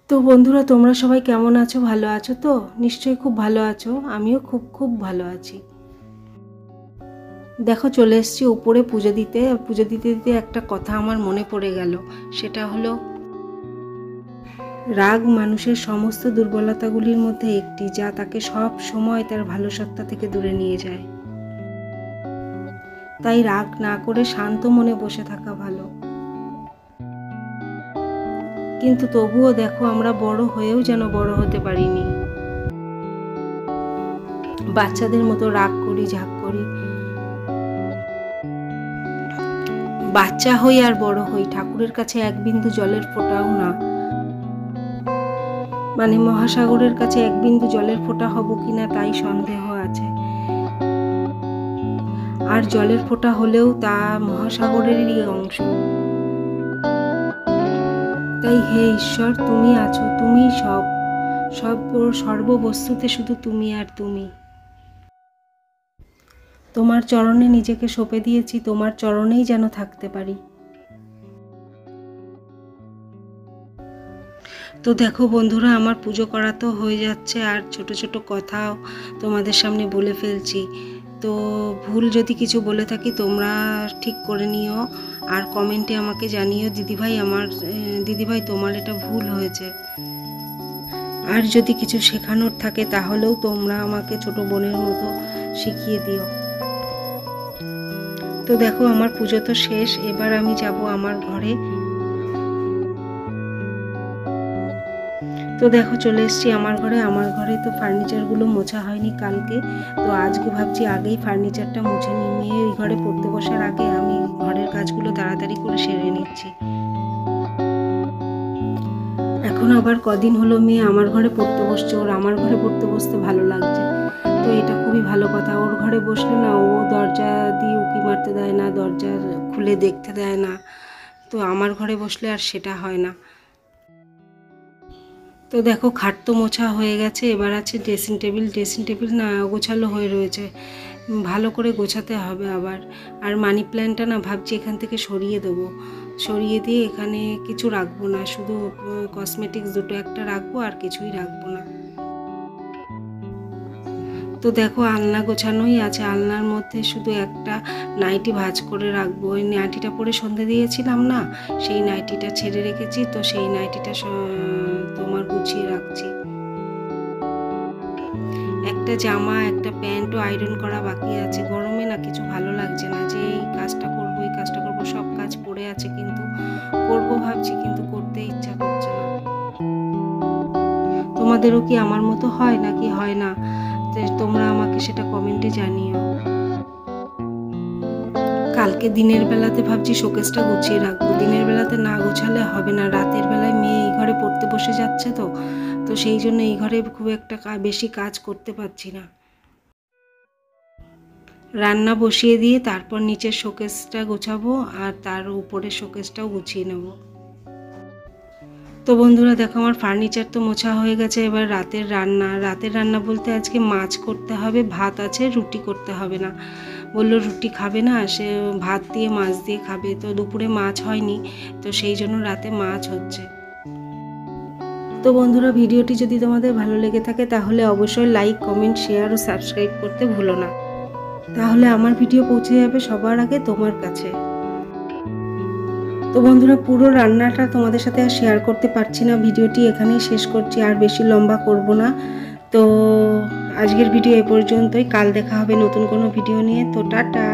তো বন্ধুরা, তোমরা সবাই কেমন আছো? ভালো আছো তো? নিশ্চয়ই খুব ভালো আছো। আমিও খুব ভালো আছি। দেখো, চলে এসেছি উপরে পুজো দিতে দিতে একটা কথা আমার মনে পড়ে গেল। সেটা হলো, রাগ মানুষের সমস্ত দুর্বলতাগুলির মধ্যে একটি, যা তাকে সব সময় তার ভালো সত্তা থেকে দূরে নিয়ে যায়। তাই রাগ না করে শান্ত মনে বসে থাকা ভালো। কিন্তু তবুও দেখো, আমরা বড় হয়েও যেন বড় হতে পারিনি। বাচ্চাদের মতো রাগ করি, ঝাঁক করি। বাচ্চা হই আর বড় হই, ঠাকুরের কাছে এক বিন্দু জলের ফোঁটাও না। মানে মহাসাগরের কাছে এক বিন্দু জলের ফোঁটা হব কিনা তাই সন্দেহ আছে। আর জলের ফোঁটা হলেও তা মহাসাগরেরই অংশ। তাই হে ঈশ্বর, তুমি আছো, তুমি সর্ববস্তুতে শুধু তুমি আর তুমি। তোমার চরণে নিজেকে সঁপে দিয়েছি, তোমার চরণেই যেন থাকতে পারি। তো দেখো বন্ধুরা, আমার পুজো করা তো হয়ে যাচ্ছে, আর ছোট ছোট কথাও তোমাদের সামনে বলে ফেলছি। তো ভুল যদি কিছু বলে থাকি তোমরা ঠিক করে নিও, আর কমেন্টে আমাকে জানিও, দিদিভাই তোমার এটা ভুল হয়েছে। আর যদি কিছু শেখানোর থাকে তাহলেও তোমরা আমাকে ছোট বোনের মতো শিখিয়ে দিও। তো দেখো, আমার পুজো তো শেষ, এবার আমি যাব আমার ঘরে। তো দেখো, চলে এসেছি আমার ঘরে তো ফার্নিচারগুলো মোছা হয়নি কালকে। তো আজকে ভাবছি আগেই ফার্নিচারটা মুছে নিয়ে এই ঘরে পড়তে বসার আগে আমি ঘরের কাজগুলো তাড়াতাড়ি করে সেরে নিচ্ছি। এখন আবার কদিন হলো মেয়ে আমার ঘরে পড়তে বসছে, ওর আমার ঘরে পড়তে বসতে ভালো লাগছে। তো এটা খুবই ভালো কথা। ওর ঘরে বসলে না, ও দরজা দিয়ে উঁকি মারতে দেয় না, দরজা খুলে দেখতে দেয় না। তো আমার ঘরে বসলে আর সেটা হয় না। তো দেখো, খাট তো মোছা হয়ে গেছে, এবার আছে ড্রেসিং টেবিল না গোছালো হয়ে রয়েছে, ভালো করে গোছাতে হবে আবার। আর মানি প্ল্যান্টটা না ভাবছি এখান থেকে সরিয়ে দিয়ে এখানে কিছু রাখবো না, শুধু কসমেটিক্স দুটো একটা রাখবো, আর কিছুই রাখবো না। তো দেখো, আলনা গোছানোই আছে, আলনার মধ্যে শুধু একটা নাইটি ভাঁজ করে রাখবো। ওই নাইটিটা পরে সন্ধে দিয়েছিলাম না, সেই নাইটিটা ছেড়ে রেখেছি, তো সেই নাইটিটা তোমার গুছিয়ে রাখছি। একটা জামা একটা প্যান্টও আয়রন করা বাকি আছে। গরমে না কিছু ভালো লাগছে না, যে এই কাজটা করবো সব কাজ পড়ে আছে, কিন্তু করবো ভাবছি, কিন্তু করতে ইচ্ছা করছে না। তোমাদেরও কি আমার মতো হয় নাকি হয় না? তোমরা আমাকে সেটা কমেন্টে জানিও। কালকে দিনের বেলাতে ভাবছি শোকেসটা গুছিয়ে রাখবো, দিনের বেলাতে না গোছালে হবে না। রাতের বেলায় মেয়ে এই ঘরে পড়তে বসে যাচ্ছে, তো সেই জন্য এই ঘরে খুব একটা বেশি কাজ করতে পারছি না। রান্না বসিয়ে দিয়ে তারপর নিচের শোকেসটা গোছাবো, আর তার উপরের শোকেসটাও গুছিয়ে নেব। তো বন্ধুরা দেখো, আমার ফার্নিচার তো মোছা হয়ে গেছে। এবার রাতের রান্না বলতে আজকে মাছ করতে হবে, ভাত আছে, রুটি করতে হবে না। বললো রুটি খাবে না, সে ভাত দিয়ে মাছ দিয়ে খাবে। তো দুপুরে মাছ হয়নি, তো সেই জন্য রাতে মাছ হচ্ছে। তো বন্ধুরা, ভিডিওটি যদি তোমাদের ভালো লেগে থাকে তাহলে অবশ্যই লাইক, কমেন্ট, শেয়ার ও সাবস্ক্রাইব করতে ভুলো না। তাহলে আমার ভিডিও পৌঁছে যাবে সবার আগে তোমার কাছে। তো বন্ধুরা, পুরো রান্নাটা তোমাদের সাথে আর শেয়ার করতে পারছি না, ভিডিওটি এখানেই শেষ করছি, আর বেশি লম্বা করব না। তো আজকের ভিডিও এ পর্যন্তই, কাল দেখা হবে নতুন কোনো ভিডিও নিয়ে। তো টাটা।